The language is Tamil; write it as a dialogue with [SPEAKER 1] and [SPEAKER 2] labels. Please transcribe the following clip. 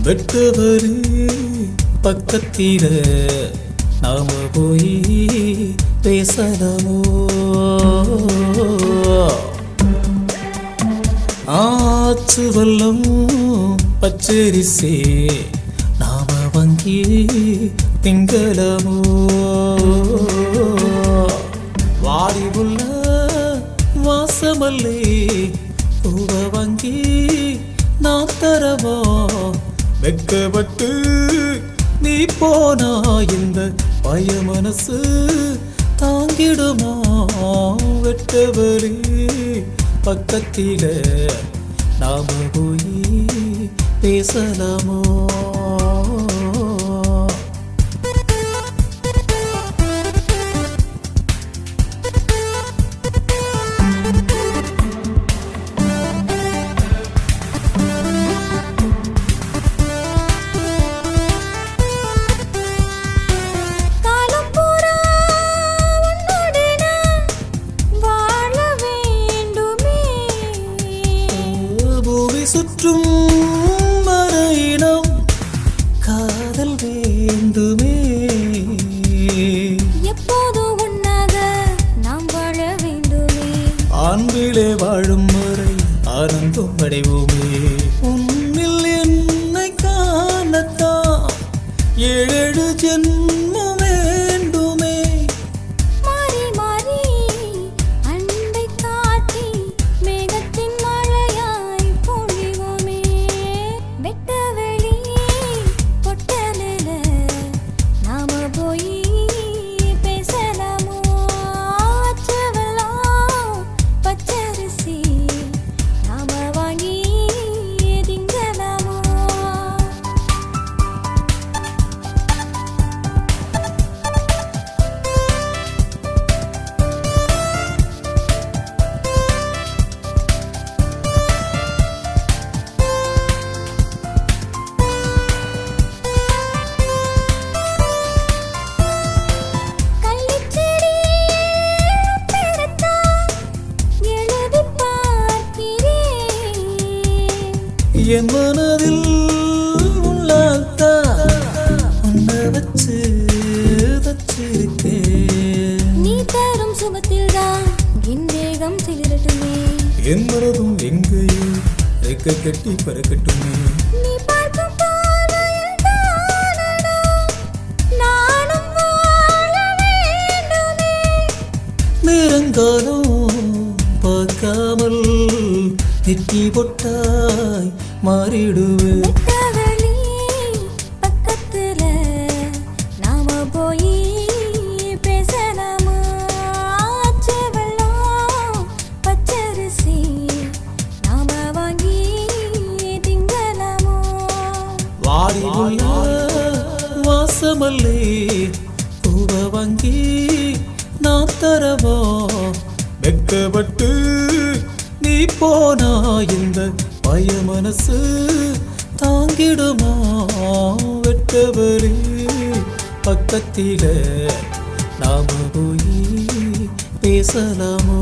[SPEAKER 1] வெட்டவரு பக்கத்தில நாம போய் பேசலாமோ? ஆச்சு வல்லம் பச்சரிசே நாம வங்கி திங்கலாமோ? வாடி உள்ள வாசமல்லே பூவ வங்கி நான் தரவா? வெக்கப்பட்டு நீ போனா இந்த பய மனசு தாங்கிடுமா? வெட்டவரே பக்கத்தில நாம போய் பேசலாமோ? சுற்றும் மறையினம் காதல் வேண்டுமே.
[SPEAKER 2] எப்போது உன்னாக நாம் வாழ வேண்டுமே.
[SPEAKER 1] ஆண்பிலே வாழும் வரை ஆனந்தம் அடைவோமே. உன்னில் என்னை காணத்தான் 7 ஜென்மம் வேண்டுமே.
[SPEAKER 2] மாறி மாறி அன்பை காட்டி மேகத்தின் மழையாய் பொழிவோமே. வெட்ட வெளி பொட்டலில நாம போய் பேசலாமோ? ஆற்றவெல்லாம் பச்சரிசி நாம வாங்கி திங்கலாமோ?
[SPEAKER 1] என் மனதில் உள்ளாத்தா உன்னை வச்சு தச்சிருக்கேன்.
[SPEAKER 2] நீ தரும் சுகத்தில்தான் என் வேகம் சிலிரட்டுமே.
[SPEAKER 1] என் மனதும் எங்கேயோ ரெக்க கட்டி பறக்கட்டுமே.
[SPEAKER 2] நீ பார்க்கும் பார்வையில் தானடா நானும் வாழ வேண்டுமே.
[SPEAKER 1] நேரங்காலம் பார்க்காமல் நெற்றி பொட்டாய் மாறிடுவேன்.
[SPEAKER 2] வெட்டவெளி பக்கத்துல நாம போய் பேசலாமா? ஆற்று வெள்ளம் பச்சரிசி நாம வாங்கி திங்கலாமோ?
[SPEAKER 1] வாடி உள்ள வாசமல்லே பூவ வங்கி நான் தரவா? வெக்கப்பட்டு நீ போனா இந்த பய மனசு தாங்கிடுமா? வெட்டவரே பக்கத்தில நாம போய் பேசலாமோ?